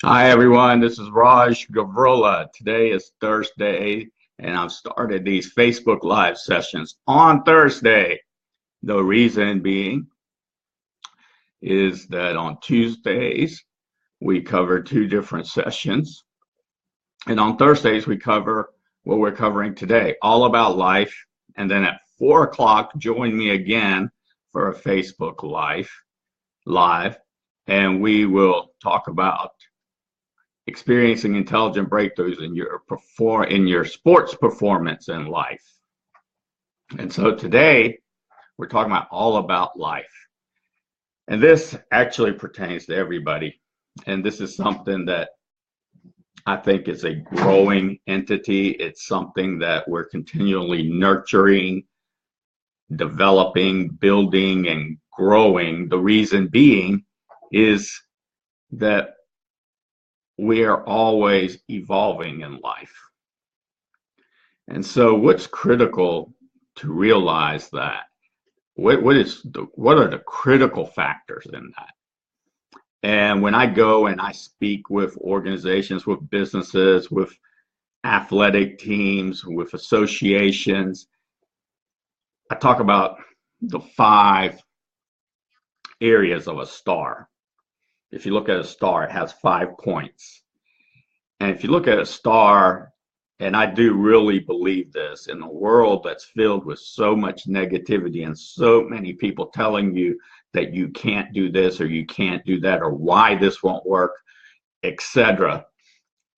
Hi everyone, this is Raj Gavurla. Today is Thursday, and I've started these Facebook Live sessions on Thursday. The reason being is that on Tuesdays we cover two different sessions, and on Thursdays we cover what we're covering today, all about life. And then at 4 o'clock, join me again for a Facebook Live, and we will talk about experiencing intelligent breakthroughs in your sports performance in life. And so today we're talking about all about life. And this actually pertains to everybody. And this is something that I think is a growing entity. It's something that we're continually nurturing, developing, building, and growing. The reason being is that we are always evolving in life. And so what's critical to realize that? What are the critical factors in that? And when I go and I speak with organizations, with businesses, with athletic teams, with associations, I talk about the 5 areas of a star. If you look at a star, it has 5 points. And if you look at a star, and I do really believe this, in a world that's filled with so much negativity and so many people telling you that you can't do this or you can't do that or why this won't work, etc.,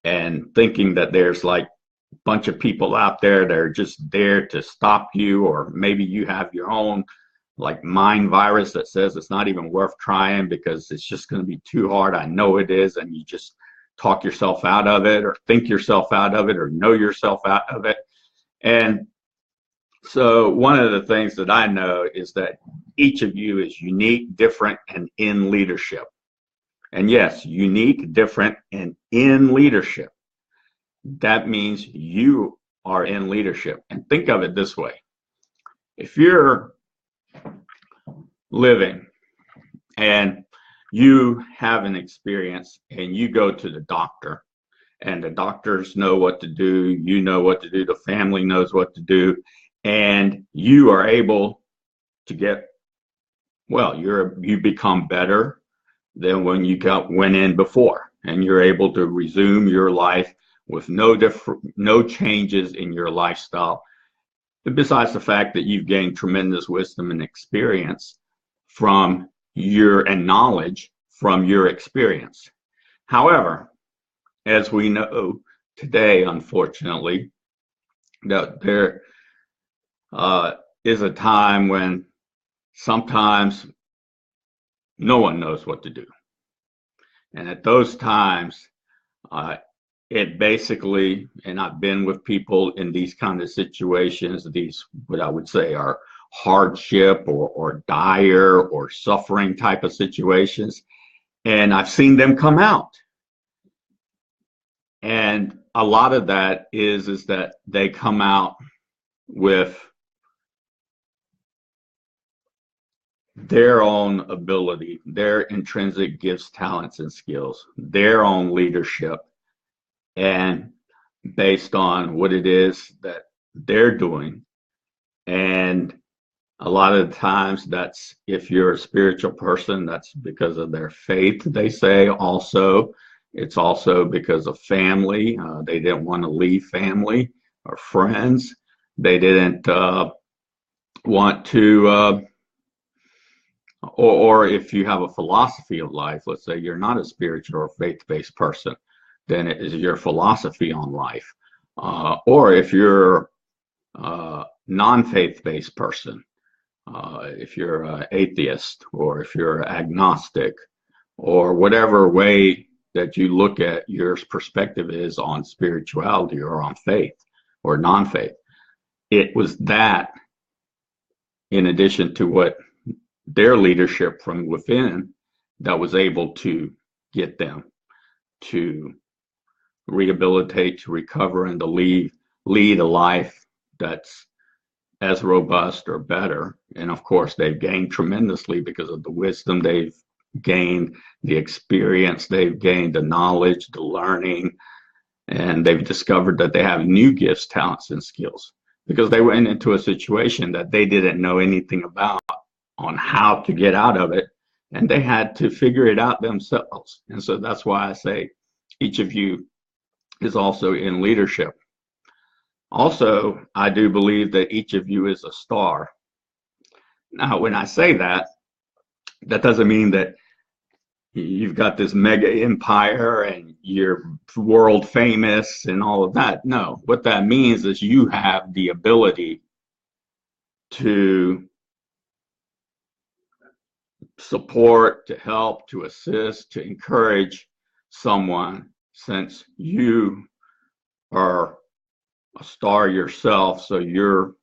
and thinking that there's like a bunch of people out there that are just there to stop you, or maybe you have your own like mind virus that says it's not even worth trying because it's just going to be too hard. I know it is, and you just talk yourself out of it, or think yourself out of it, or know yourself out of it. And so one of the things that I know is that each of you is unique, different, and in leadership. And yes, unique, different, and in leadership. That means you are in leadership. And think of it this way. If you're living and you have an experience and you go to the doctor, and the doctors know what to do, you know what to do, the family knows what to do, and you are able to get well, you become better than when you went in before, and you're able to resume your life with no changes in your lifestyle, besides the fact that you've gained tremendous wisdom and experience from and knowledge from your experience. However, as we know today, unfortunately, that there is a time when sometimes no one knows what to do. And at those times, it basically, and I've been with people in these kind of situations, these what I would say are hardship or dire or suffering type of situations, and I've seen them come out. And a lot of that is that they come out with their own ability, their intrinsic gifts, talents, and skills, their own leadership, and based on what it is that they're doing. And a lot of times that's, if you're a spiritual person, that's because of their faith, they say. Also, it's also because of family. They didn't want to leave family or friends. They didn't want to, or if you have a philosophy of life, let's say you're not a spiritual or faith-based person, then it is your philosophy on life. Or if you're a non-faith-based person, if you're an atheist, or if you're agnostic, or whatever way that you look at your perspective is on spirituality or on faith or non-faith. It was that, in addition to what their leadership from within, that was able to get them to rehabilitate, to recover, and to lead a life that's as robust or better. And of course, they've gained tremendously because of the wisdom they've gained the experience, they've gained the knowledge, the learning, and they've discovered that they have new gifts, talents, and skills because they went into a situation that they didn't know anything about on how to get out of it, and they had to figure it out themselves. And so that's why I say each of you is also in leadership. Also, I do believe that each of you is a star. Now, when I say that, that doesn't mean that you've got this mega empire and you're world famous and all of that. No, what that means is you have the ability to support, to help, to assist, to encourage someone, since you are a star yourself. So you're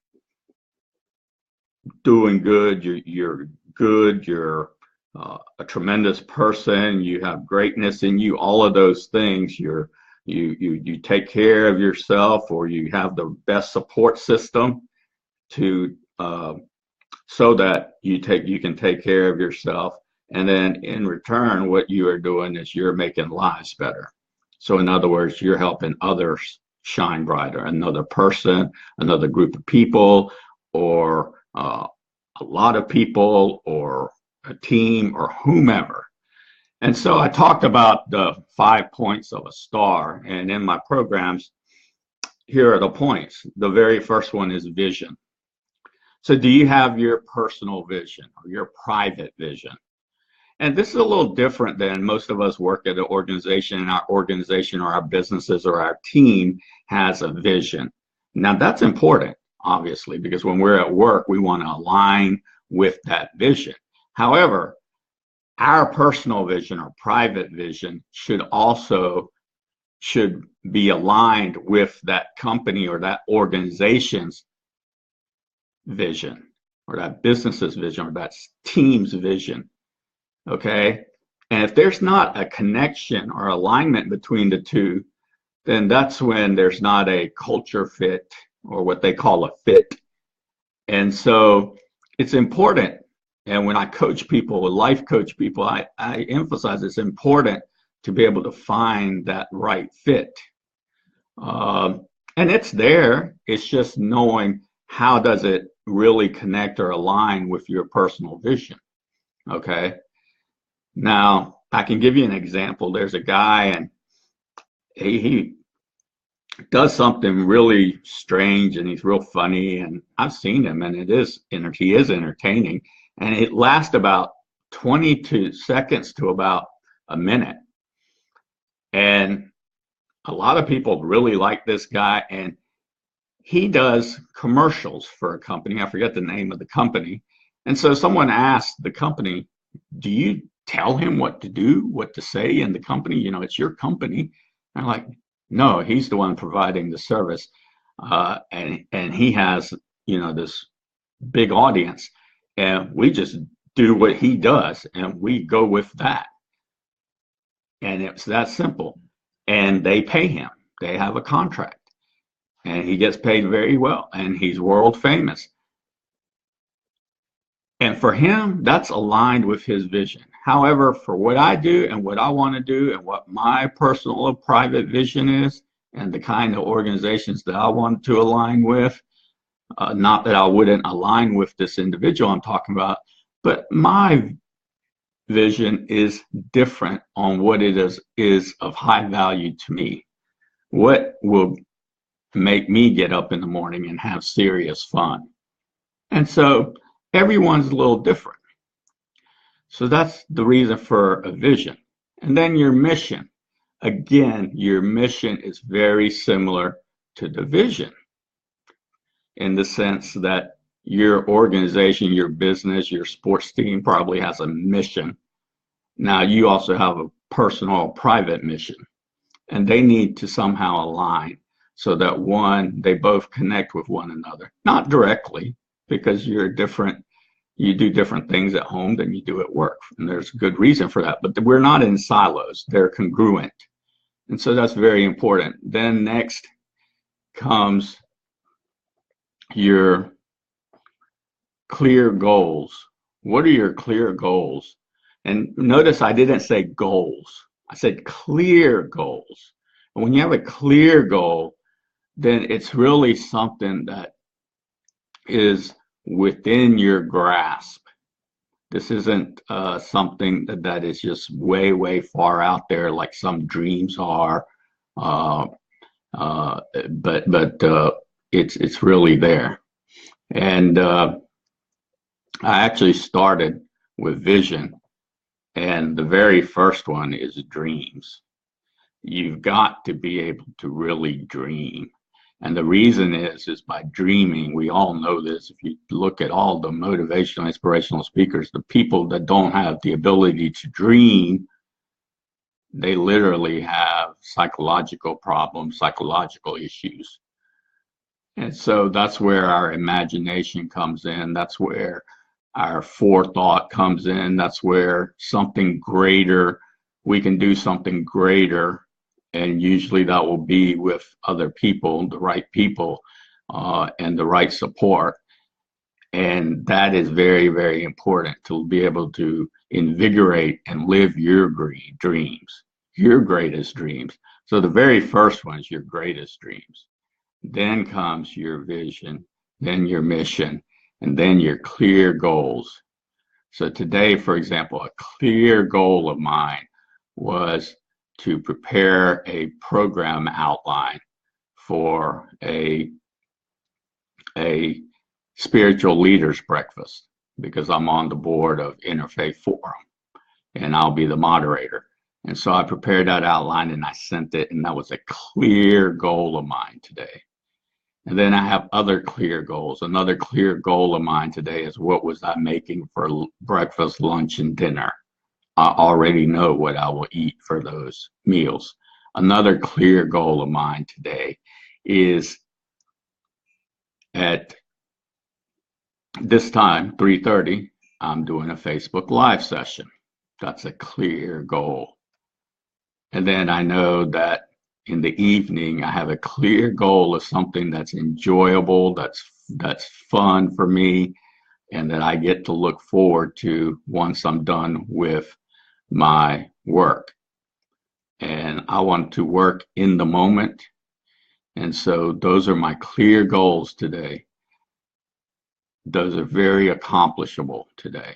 doing good, you're good, you're a tremendous person, you have greatness in you, all of those things. You take care of yourself, or you have the best support system to so that you can take care of yourself. And then in return, what you are doing is you're making lives better. So in other words, you're helping others shine brighter, another person, another group of people, or a lot of people, or a team, or whomever. And so I talked about the 5 points of a star, and in my programs, here are the points. The very first one is vision. So do you have your personal vision or your private vision? And this is a little different than most of us work at an organization, and our organization or our businesses or our team has a vision. Now that's important, obviously, because when we're at work, we want to align with that vision. However, our personal vision or private vision should be aligned with that company or that organization's vision, or that business's vision, or that team's vision. Okay. And if there's not a connection or alignment between the two, then that's when there's not a culture fit, or what they call a fit. And so it's important. And when I coach people, life coach people, I emphasize it's important to be able to find that right fit. And it's there. It's just knowing how does it really connect or align with your personal vision. Okay. Now, I can give you an example. There's a guy, and he does something really strange, and he's real funny, and I've seen him, and he is entertaining, and it lasts about 22 seconds to about a minute. And a lot of people really like this guy, and he does commercials for a company. I forget the name of the company. And so someone asked the company, do you tell him what to do, what to say in the company? You know, it's your company. And I'm like, no, he's the one providing the service. And he has, this big audience. And we just do what he does, and we go with that. And it's that simple. And they pay him. They have a contract. And he gets paid very well. And he's world famous. And for him, that's aligned with his vision. However, for what I do and what I want to do and what my personal or private vision is, and the kind of organizations that I want to align with, not that I wouldn't align with this individual I'm talking about, but my vision is different on what it is of high value to me. What will make me get up in the morning and have serious fun? And so everyone's a little different. So that's the reason for a vision. And then your mission. Again, your mission is very similar to the vision, in the sense that your organization, your business, your sports team probably has a mission. Now, you also have a personal, private mission, and they need to somehow align so that they both connect with one another. Not directly, because you're different. You do different things at home than you do at work, and there's a good reason for that. But we're not in silos; they're congruent, and so that's very important. Then next comes your clear goals. What are your clear goals? And notice I didn't say goals. I said clear goals. And when you have a clear goal, then it's really something that is within your grasp. This isn't something that is just way, way far out there like some dreams are. Uh, but it's really there. And I actually started with vision, and the very first one is dreams. You've got to be able to really dream. And the reason is by dreaming, we all know this. If you look at all the motivational, inspirational speakers, the people that don't have the ability to dream, they literally have psychological problems, psychological issues. And so that's where our imagination comes in. That's where our forethought comes in. That's where something greater, we can do something greater. And usually that will be with other people, the right people, and the right support. And that is very, very important to be able to invigorate and live your dreams, your greatest dreams. So the very first one is your greatest dreams. Then comes your vision, then your mission, and then your clear goals. So today, for example, a clear goal of mine was to prepare a program outline for a spiritual leaders breakfast, because I'm on the board of Interfaith Forum and I'll be the moderator. And so I prepared that outline and I sent it, and that was a clear goal of mine today. And then I have other clear goals. Another clear goal of mine today is what was I making for breakfast, lunch, and dinner. I already know what I will eat for those meals. Another clear goal of mine today is at this time, 3:30, I'm doing a Facebook Live session. That's a clear goal. And then I know that in the evening, I have a clear goal of something that's enjoyable, that's fun for me, and that I get to look forward to once I'm done with my work. And I want to work in the moment. And so those are my clear goals today. Those are very accomplishable today,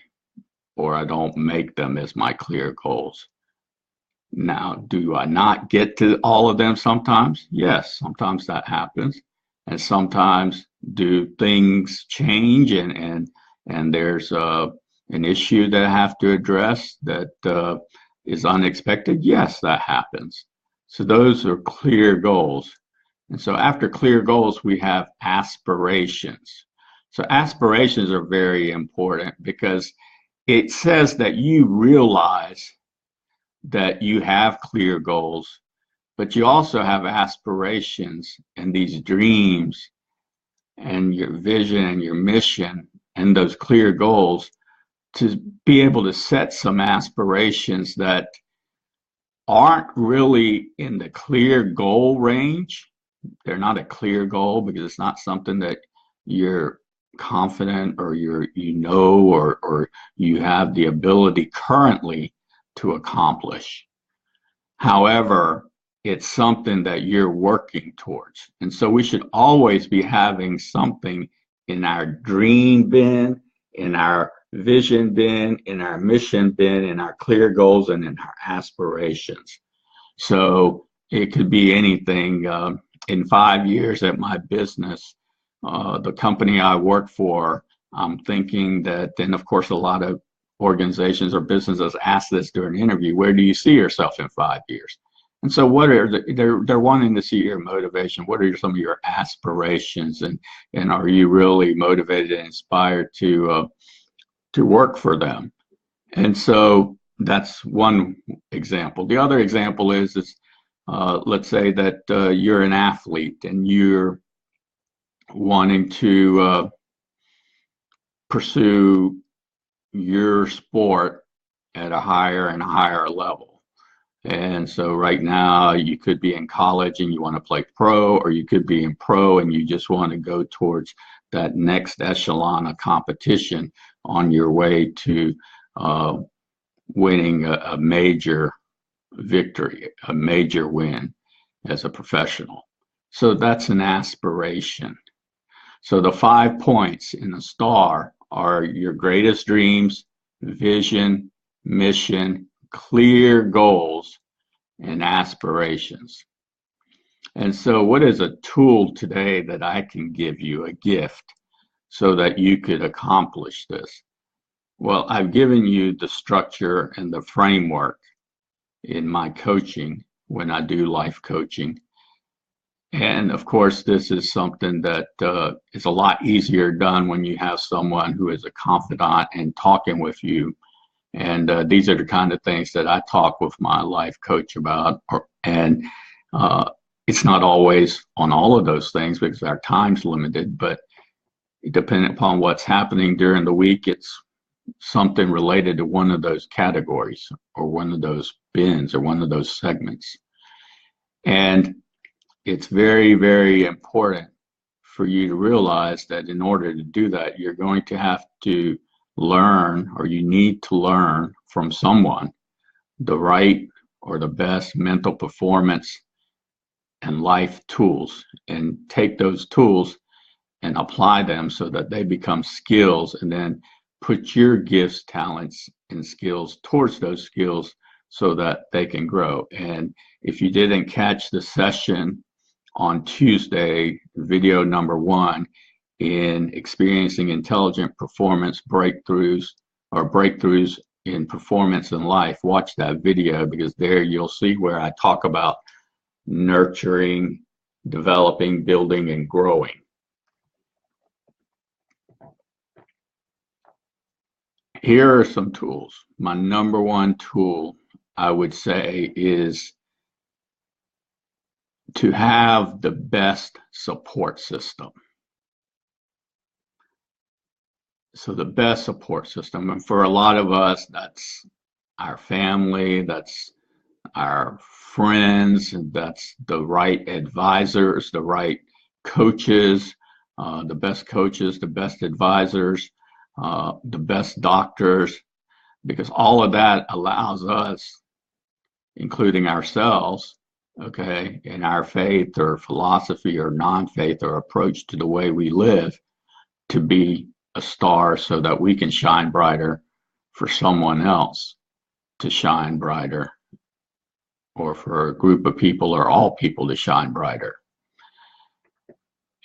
or I don't make them as my clear goals. Now, do I not get to all of them sometimes? Yes, sometimes that happens. And sometimes do things change and there's an issue that I have to address that is unexpected? Yes, that happens. So those are clear goals. And so after clear goals, we have aspirations. So aspirations are very important because it says that you realize that you have clear goals, but you also have aspirations and these dreams and your vision and your mission and those clear goals to be able to set some aspirations that aren't really in the clear goal range. They're not a clear goal because it's not something that you're confident or or you have the ability currently to accomplish. However, it's something that you're working towards. And so we should always be having something in our dream bin, in our vision bin, in our mission bin, in our clear goals, and in our aspirations. So it could be anything. In 5 years at my business, the company I work for, I'm thinking that, and of course, a lot of organizations or businesses ask this during an interview, where do you see yourself in 5 years? And so what are they're wanting to see your motivation. What are some of your aspirations, and are you really motivated and inspired to work for them? And so that's one example. The other example is let's say that you're an athlete and you're wanting to pursue your sport at a higher and higher level. And so right now you could be in college and you want to play pro, or you could be in pro and you just want to go towards that next echelon of competition on your way to winning a major victory, a major win as a professional. So that's an aspiration. So the 5 points in the star are your greatest dreams, vision, mission, clear goals, and aspirations. And so what is a tool today that I can give you, a gift, so that you could accomplish this? Well, I've given you the structure and the framework in my coaching when I do life coaching. And of course, this is something that is a lot easier done when you have someone who is a confidant and talking with you. And these are the kind of things that I talk with my life coach about. And it's not always on all of those things because our time's limited, but depending upon what's happening during the week, it's something related to one of those categories or one of those bins or one of those segments. And it's very, very important for you to realize that in order to do that, you're going to have to learn, or you need to learn from someone, the right or the best mental performance and life tools, and take those tools and apply them so that they become skills, and then put your gifts, talents, and skills towards those skills so that they can grow. And if you didn't catch the session on Tuesday, video number 1 in experiencing intelligent performance breakthroughs, or breakthroughs in performance in life, watch that video, because there you'll see where I talk about nurturing, developing, building, and growing. Here are some tools. My number 1 tool, I would say, is to have the best support system. So the best support system, and for a lot of us, that's our family, that's our friends, that's the right advisors, the right coaches, the best advisors, the best doctors, because all of that allows us, including ourselves, okay, in our faith or philosophy or non-faith or approach to the way we live, to be a star so that we can shine brighter for someone else to shine brighter, or for a group of people or all people to shine brighter.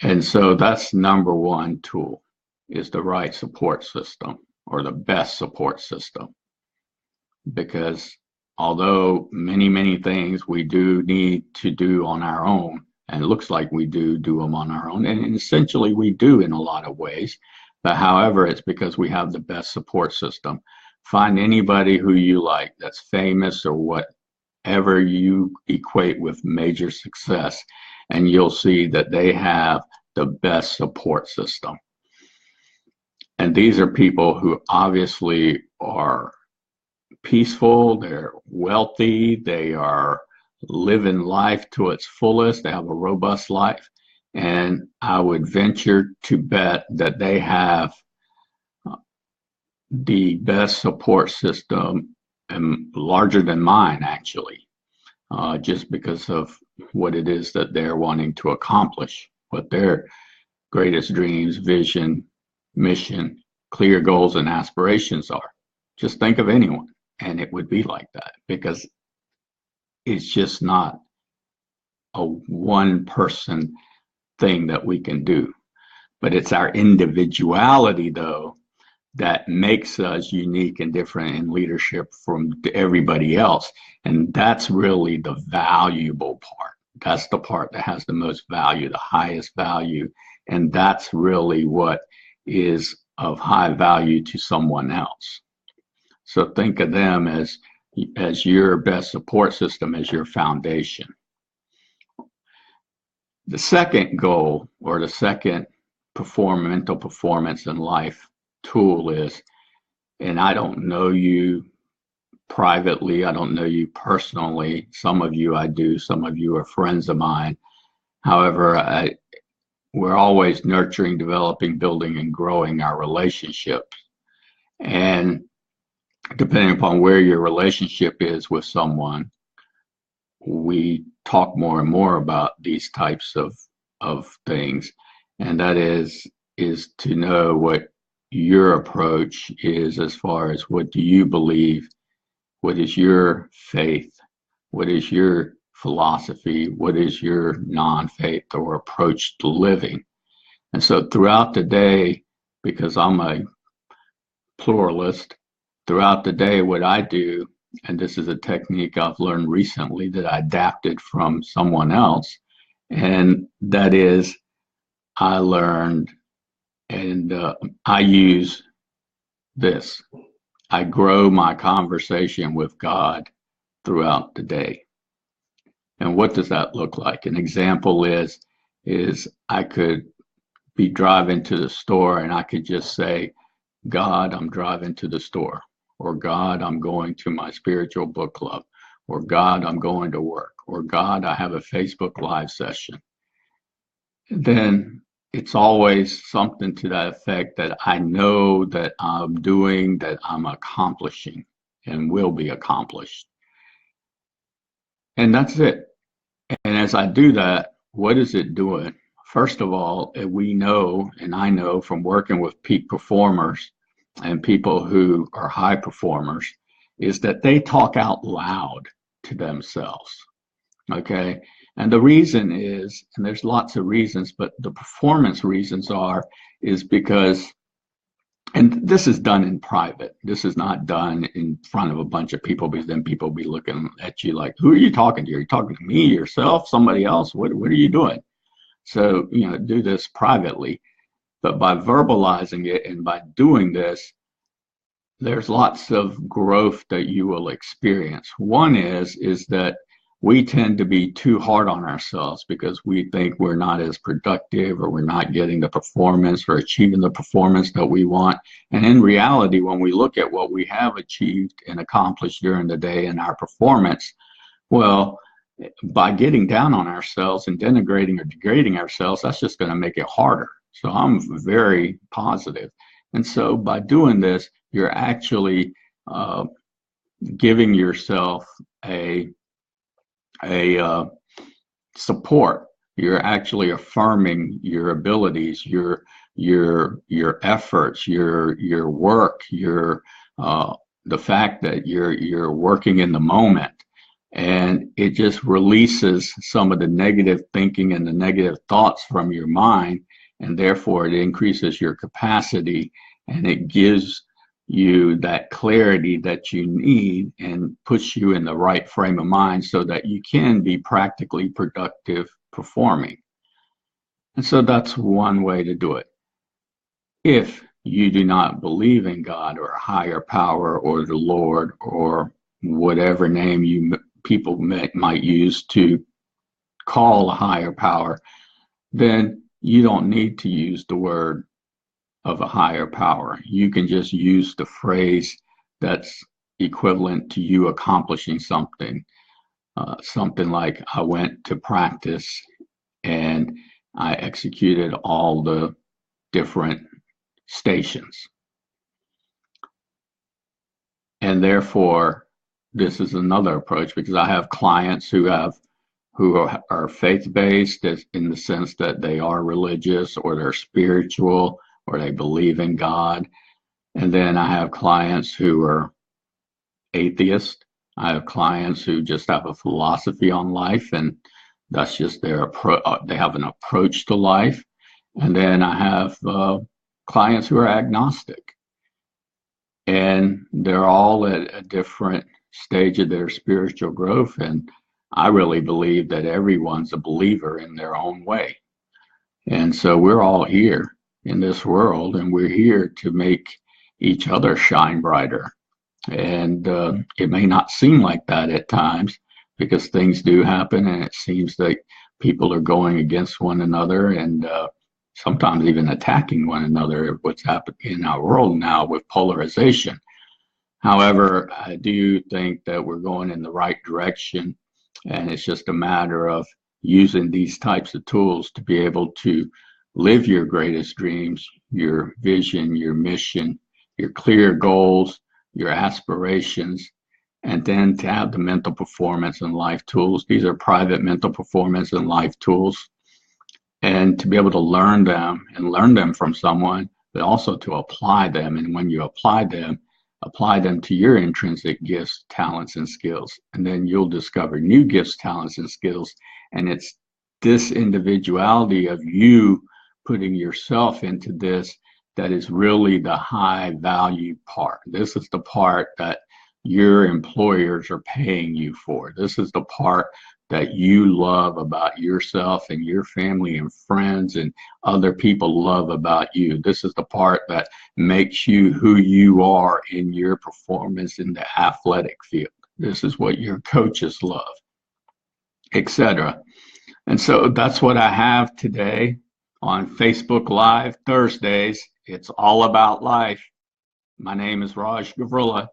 And so that's number 1 tool, is the right support system, or the best support system. Because although many things we do need to do on our own, and it looks like we do them on our own, and essentially we do in a lot of ways, but however, it's because we have the best support system. Find anybody who you like that's famous or whatever you equate with major success, and you'll see that they have the best support system. And these are people who obviously are peaceful, they're wealthy, they are living life to its fullest, they have a robust life, and I would venture to bet that they have the best support system, and larger than mine, actually, just because of what it is that they're wanting to accomplish, what their greatest dreams, vision, mission, clear goals, and aspirations are. Just think of anyone, and it would be like that, because it's just not a one-person thing that we can do. But it's our individuality, though, that makes us unique and different in leadership from everybody else. And that's really the valuable part. That's the part that has the most value, the highest value. And that's really what is of high value to someone else. So think of them as your best support system, as your foundation. The second goal, or the second mental performance in life tool is, and I don't know you privately, I don't know you personally, some of you I do, some of you are friends of mine. However, we're always nurturing, developing, building, and growing our relationships. And depending upon where your relationship is with someone, we talk more and more about these types of things, and that is to know what your approach is as far as what do you believe, what is your faith, what is your philosophy, what is your non-faith or approach to living. And so throughout the day, because I'm a pluralist, throughout the day, what I do, and this is a technique I've learned recently that I adapted from someone else, and that is I learned and I use this. I grow my conversation with God throughout the day. And what does that look like? An example is I could be driving to the store and I could just say, God, I'm driving to the store, or God, I'm going to my spiritual book club, or God, I'm going to work, or God, I have a Facebook Live session. Then it's always something to that effect that I know that I'm doing, that I'm accomplishing and will be accomplished. And that's it. And as I do that, what is it doing? First of all, we know, and I know from working with peak performers and people who are high performers, is that they talk out loud to themselves. Okay. And the reason is, and there's lots of reasons, but the performance reasons is because, and this is done in private. This is not done in front of a bunch of people because then people be looking at you like, who are you talking to? Are you talking to me, yourself, somebody else? What are you doing? So, do this privately. But by verbalizing it and by doing this, there's lots of growth that you will experience. One is that we tend to be too hard on ourselves because we think we're not as productive or we're not getting the performance or achieving the performance that we want. And in reality, when we look at what we have achieved and accomplished during the day and our performance, well, by getting down on ourselves and denigrating or degrading ourselves, that's just going to make it harder. So I'm very positive. And so by doing this, you're actually giving yourself a support. You're actually affirming your abilities, your efforts, your work, your the fact that you're working in the moment, and it just releases some of the negative thinking and the negative thoughts from your mind, and therefore it increases your capacity and it gives you that clarity that you need and puts you in the right frame of mind so that you can be practically productive performing. And so that's one way to do it. If you do not believe in God or a higher power or the Lord or whatever name people might use to call a higher power, then you don't need to use the word of a higher power. You can just use the phrase that's equivalent to you accomplishing something. Something like, I went to practice and I executed all the different stations. And therefore, this is another approach because I have clients who are faith-based in the sense that they are religious or they're spiritual or they believe in God. And then I have clients who are atheists. I have clients who just have a philosophy on life and that's just their approach. They have an approach to life. And then I have clients who are agnostic. And they're all at a different stage of their spiritual growth. And I really believe that everyone's a believer in their own way. And so we're all here in this world and we're here to make each other shine brighter. And it may not seem like that at times because things do happen and it seems like people are going against one another and sometimes even attacking one another, what's happening in our world now with polarization. However, I do think that we're going in the right direction and it's just a matter of using these types of tools to be able to live your greatest dreams, your vision, your mission, your clear goals, your aspirations, and then to have the mental performance and life tools. These are private mental performance and life tools, and to be able to learn them from someone, but also to apply them. And when you apply them to your intrinsic gifts, talents, and skills. And then you'll discover new gifts, talents, and skills. And it's this individuality of you putting yourself into this that is really the high value part. This is the part that your employers are paying you for. This is the part that you love about yourself and your family and friends and other people love about you. This is the part that makes you who you are in your performance in the athletic field. This is what your coaches love, etc. And so that's what I have today on Facebook Live Thursdays. It's all about life. My name is Raj Gavurla.